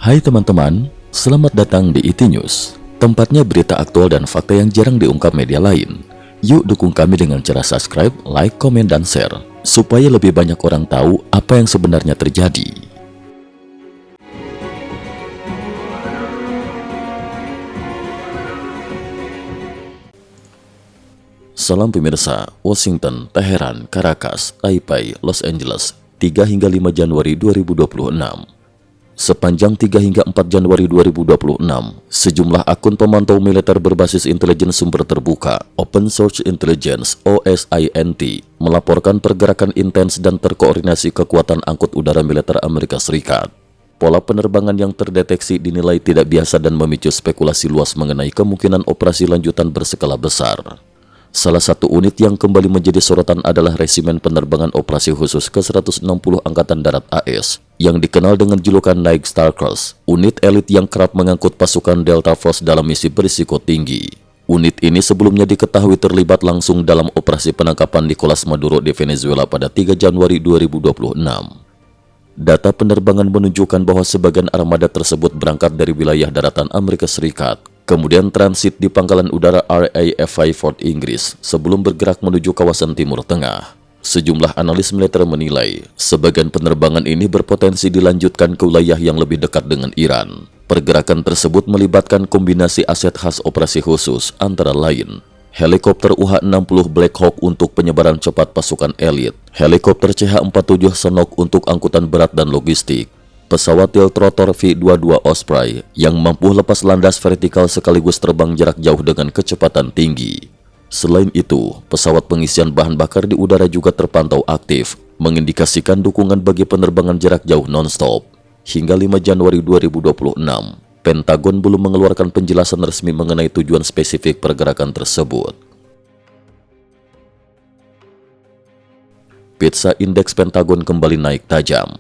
Hai teman-teman, selamat datang di IT News, tempatnya berita aktual dan fakta yang jarang diungkap media lain. Yuk dukung kami dengan cara subscribe, like, komen, dan share, supaya lebih banyak orang tahu apa yang sebenarnya terjadi. Salam pemirsa, Washington, Teheran, Caracas, Taipei, Los Angeles, 3 hingga 5 Januari 2026. Sepanjang 3 hingga 4 Januari 2026, sejumlah akun pemantau militer berbasis intelijen sumber terbuka Open Source Intelligence (OSINT) melaporkan pergerakan intens dan terkoordinasi kekuatan angkut udara militer Amerika Serikat. Pola penerbangan yang terdeteksi dinilai tidak biasa dan memicu spekulasi luas mengenai kemungkinan operasi lanjutan berskala besar. Salah satu unit yang kembali menjadi sorotan adalah Resimen Penerbangan Operasi Khusus ke-160 Angkatan Darat AS yang dikenal dengan julukan Night Stalkers, unit elit yang kerap mengangkut pasukan Delta Force dalam misi berisiko tinggi. Unit ini sebelumnya diketahui terlibat langsung dalam operasi penangkapan Nicolas Maduro di Venezuela pada 3 Januari 2026. Data penerbangan menunjukkan bahwa sebagian armada tersebut berangkat dari wilayah daratan Amerika Serikat, kemudian transit di pangkalan udara RAF Fort Inggris sebelum bergerak menuju kawasan Timur Tengah. Sejumlah analis militer menilai, sebagian penerbangan ini berpotensi dilanjutkan ke wilayah yang lebih dekat dengan Iran. Pergerakan tersebut melibatkan kombinasi aset khas operasi khusus, antara lain helikopter UH-60 Black Hawk untuk penyebaran cepat pasukan elit, helikopter CH-47 Chinook untuk angkutan berat dan logistik, pesawat tiltrotor V-22 Osprey yang mampu lepas landas vertikal sekaligus terbang jarak jauh dengan kecepatan tinggi. Selain itu, pesawat pengisian bahan bakar di udara juga terpantau aktif, mengindikasikan dukungan bagi penerbangan jarak jauh non-stop. Hingga 5 Januari 2026, Pentagon belum mengeluarkan penjelasan resmi mengenai tujuan spesifik pergerakan tersebut. Pizza Index Pentagon kembali naik tajam.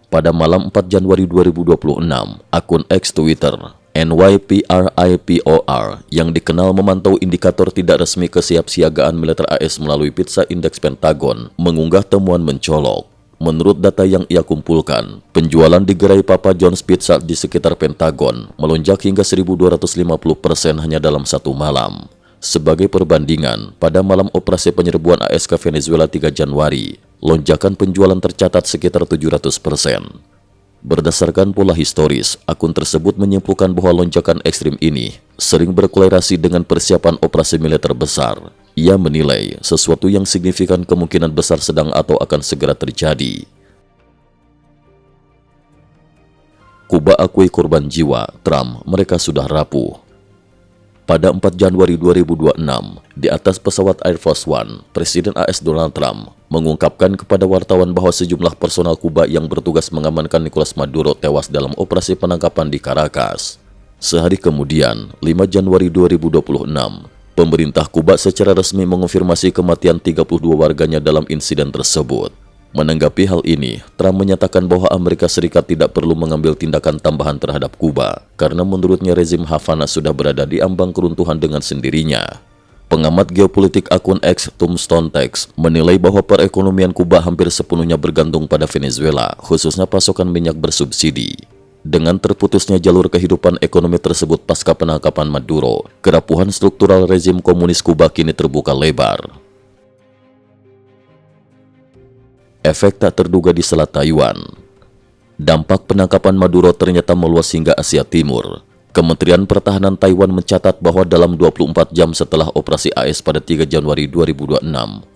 Pada malam 4 Januari 2026, akun X Twitter NYPRIPOR yang dikenal memantau indikator tidak resmi kesiapsiagaan militer AS melalui Pizza Index Pentagon mengunggah temuan mencolok. Menurut data yang ia kumpulkan, penjualan di gerai Papa John's Pizza di sekitar Pentagon melonjak hingga 1.250% hanya dalam satu malam. Sebagai perbandingan, pada malam operasi penyerbuan AS ke Venezuela 3 Januari, lonjakan penjualan tercatat sekitar 700%. Berdasarkan pola historis, akun tersebut menyimpulkan bahwa lonjakan ekstrim ini sering berkolerasi dengan persiapan operasi militer besar. Ia menilai sesuatu yang signifikan kemungkinan besar sedang atau akan segera terjadi. Kuba akui korban jiwa, Trump, mereka sudah rapuh. Pada 4 Januari 2026, di atas pesawat Air Force One, Presiden AS Donald Trump mengungkapkan kepada wartawan bahwa sejumlah personal Kuba yang bertugas mengamankan Nicolas Maduro tewas dalam operasi penangkapan di Caracas. Sehari kemudian, 5 Januari 2026, pemerintah Kuba secara resmi mengonfirmasi kematian 32 warganya dalam insiden tersebut. Menanggapi hal ini, Trump menyatakan bahwa Amerika Serikat tidak perlu mengambil tindakan tambahan terhadap Kuba, karena menurutnya rezim Havana sudah berada di ambang keruntuhan dengan sendirinya. Pengamat geopolitik akun X Tombstone Text menilai bahwa perekonomian Kuba hampir sepenuhnya bergantung pada Venezuela, khususnya pasokan minyak bersubsidi. Dengan terputusnya jalur kehidupan ekonomi tersebut pasca penangkapan Maduro, kerapuhan struktural rezim komunis Kuba kini terbuka lebar. Efek tak terduga di Selat Taiwan. Dampak penangkapan Maduro ternyata meluas hingga Asia Timur. Kementerian Pertahanan Taiwan mencatat bahwa dalam 24 jam setelah operasi AS pada 3 Januari 2026,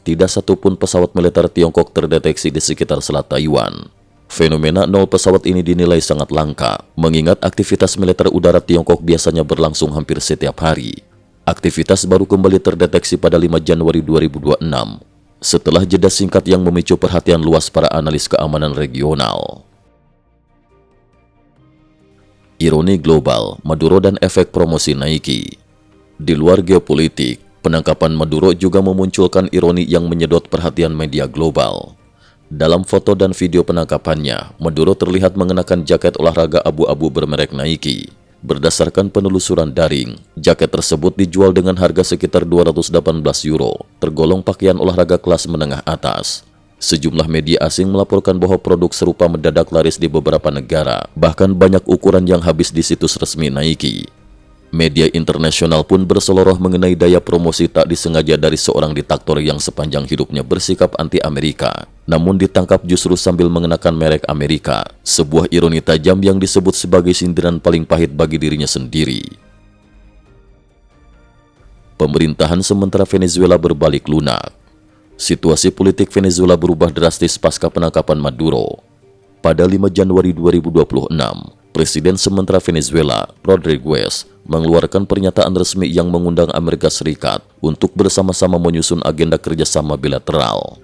tidak satupun pesawat militer Tiongkok terdeteksi di sekitar Selat Taiwan. Fenomena nol pesawat ini dinilai sangat langka, mengingat aktivitas militer udara Tiongkok biasanya berlangsung hampir setiap hari. Aktivitas baru kembali terdeteksi pada 5 Januari 2026, setelah jeda singkat yang memicu perhatian luas para analis keamanan regional. Ironi global, Maduro dan efek promosi Nike. Di luar geopolitik, penangkapan Maduro juga memunculkan ironi yang menyedot perhatian media global. Dalam foto dan video penangkapannya, Maduro terlihat mengenakan jaket olahraga abu-abu bermerek Nike. Berdasarkan penelusuran daring, jaket tersebut dijual dengan harga sekitar 218 euro, tergolong pakaian olahraga kelas menengah atas. Sejumlah media asing melaporkan bahwa produk serupa mendadak laris di beberapa negara, bahkan banyak ukuran yang habis di situs resmi Nike. Media internasional pun berseloroh mengenai daya promosi tak disengaja dari seorang diktator yang sepanjang hidupnya bersikap anti-Amerika, namun ditangkap justru sambil mengenakan merek Amerika, sebuah ironi tajam yang disebut sebagai sindiran paling pahit bagi dirinya sendiri. Pemerintahan sementara Venezuela berbalik lunak. Situasi politik Venezuela berubah drastis pasca penangkapan Maduro. Pada 5 Januari 2026, Presiden sementara Venezuela, Rodriguez, mengeluarkan pernyataan resmi yang mengundang Amerika Serikat untuk bersama-sama menyusun agenda kerjasama bilateral.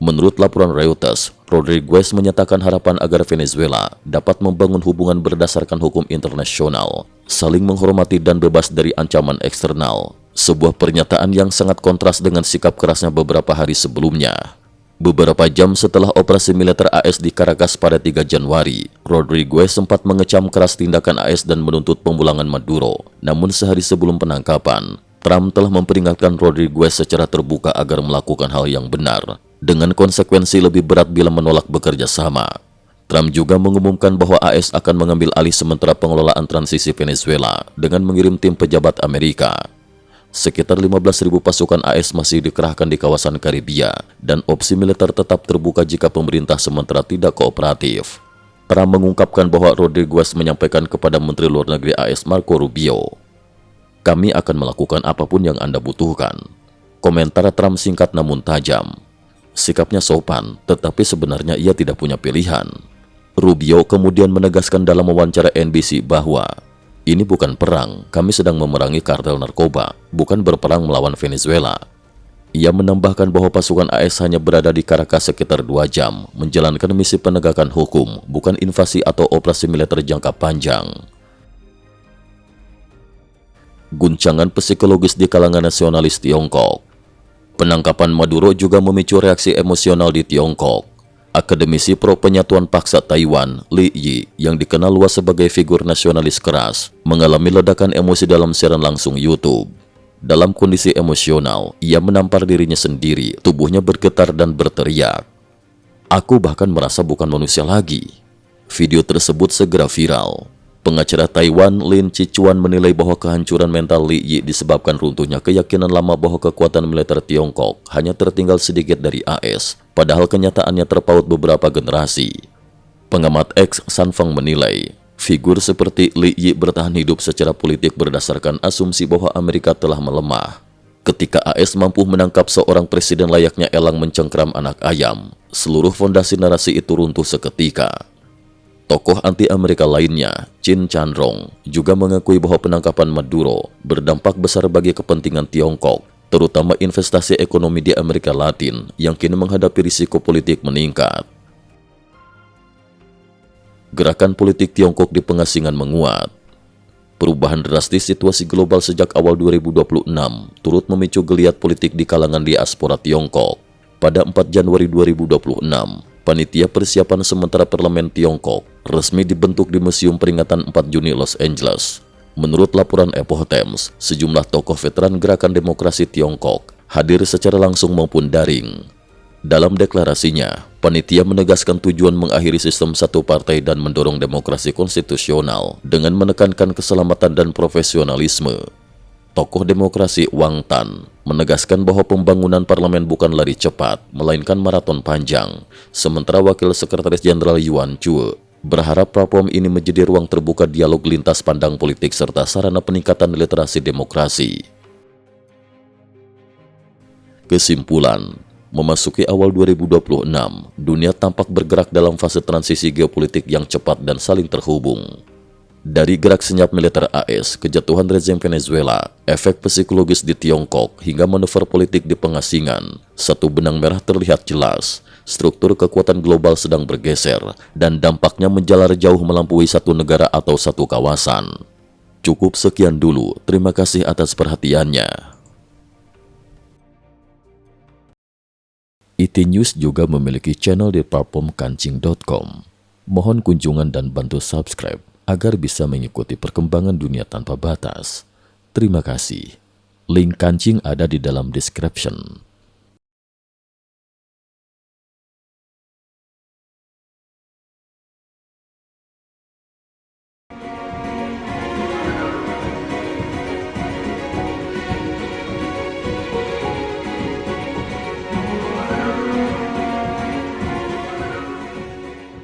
Menurut laporan Reuters, Rodriguez menyatakan harapan agar Venezuela dapat membangun hubungan berdasarkan hukum internasional, saling menghormati dan bebas dari ancaman eksternal. Sebuah pernyataan yang sangat kontras dengan sikap kerasnya beberapa hari sebelumnya. Beberapa jam setelah operasi militer AS di Caracas pada 3 Januari, Rodriguez sempat mengecam keras tindakan AS dan menuntut pemulangan Maduro. Namun sehari sebelum penangkapan, Trump telah memperingatkan Rodriguez secara terbuka agar melakukan hal yang benar, dengan konsekuensi lebih berat bila menolak bekerja sama. Trump juga mengumumkan bahwa AS akan mengambil alih sementara pengelolaan transisi Venezuela dengan mengirim tim pejabat Amerika. Sekitar 15.000 pasukan AS masih dikerahkan di kawasan Karibia, dan opsi militer tetap terbuka jika pemerintah sementara tidak kooperatif. Trump mengungkapkan bahwa Rodriguez menyampaikan kepada Menteri Luar Negeri AS Marco Rubio, "Kami akan melakukan apapun yang Anda butuhkan." Komentar Trump singkat namun tajam. Sikapnya sopan, tetapi sebenarnya ia tidak punya pilihan. Rubio kemudian menegaskan dalam wawancara NBC bahwa ini bukan perang, kami sedang memerangi kartel narkoba, bukan berperang melawan Venezuela. Ia menambahkan bahwa pasukan AS hanya berada di Caracas sekitar 2 jam, menjalankan misi penegakan hukum, bukan invasi atau operasi militer jangka panjang. Guncangan psikologis di kalangan nasionalis Tiongkok. Penangkapan Maduro juga memicu reaksi emosional di Tiongkok. Akademisi pro penyatuan paksa Taiwan, Li Yi, yang dikenal luas sebagai figur nasionalis keras, mengalami ledakan emosi dalam siaran langsung YouTube. Dalam kondisi emosional, ia menampar dirinya sendiri, tubuhnya bergetar dan berteriak, "Aku bahkan merasa bukan manusia lagi." Video tersebut segera viral. Pengacara Taiwan, Lin Chichuan, menilai bahwa kehancuran mental Li Yi disebabkan runtuhnya keyakinan lama bahwa kekuatan militer Tiongkok hanya tertinggal sedikit dari AS, padahal kenyataannya terpaut beberapa generasi. Pengamat X Sanfeng menilai, figur seperti Li Yi bertahan hidup secara politik berdasarkan asumsi bahwa Amerika telah melemah. Ketika AS mampu menangkap seorang presiden layaknya elang mencengkram anak ayam, seluruh fondasi narasi itu runtuh seketika. Tokoh anti-Amerika lainnya, Chin Chandrong, juga mengakui bahwa penangkapan Maduro berdampak besar bagi kepentingan Tiongkok, terutama investasi ekonomi di Amerika Latin yang kini menghadapi risiko politik meningkat. Gerakan politik Tiongkok di pengasingan menguat. Perubahan drastis situasi global sejak awal 2026 turut memicu geliat politik di kalangan diaspora Tiongkok. Pada 4 Januari 2026, Panitia Persiapan Sementara Parlemen Tiongkok resmi dibentuk di Museum Peringatan 4 Juni Los Angeles. Menurut laporan Epoch Times, sejumlah tokoh veteran gerakan demokrasi Tiongkok hadir secara langsung maupun daring. Dalam deklarasinya, panitia menegaskan tujuan mengakhiri sistem satu partai dan mendorong demokrasi konstitusional dengan menekankan keselamatan dan profesionalisme. Tokoh demokrasi Wang Tan menegaskan bahwa pembangunan parlemen bukan lari cepat, melainkan maraton panjang. Sementara Wakil Sekretaris Jenderal Yuan Chue berharap platform ini menjadi ruang terbuka dialog lintas pandang politik serta sarana peningkatan literasi demokrasi. Kesimpulan, memasuki awal 2026, dunia tampak bergerak dalam fase transisi geopolitik yang cepat dan saling terhubung. Dari gerak senyap militer AS, kejatuhan rezim Venezuela, efek psikologis di Tiongkok, hingga manuver politik di pengasingan, satu benang merah terlihat jelas. Struktur kekuatan global sedang bergeser, dan dampaknya menjalar jauh melampaui satu negara atau satu kawasan. Cukup sekian dulu, terima kasih atas perhatiannya. IT News juga memiliki channel di platform kancing.com. Mohon kunjungan dan bantu subscribe agar bisa mengikuti perkembangan dunia tanpa batas. Terima kasih. Link kancing ada di dalam description.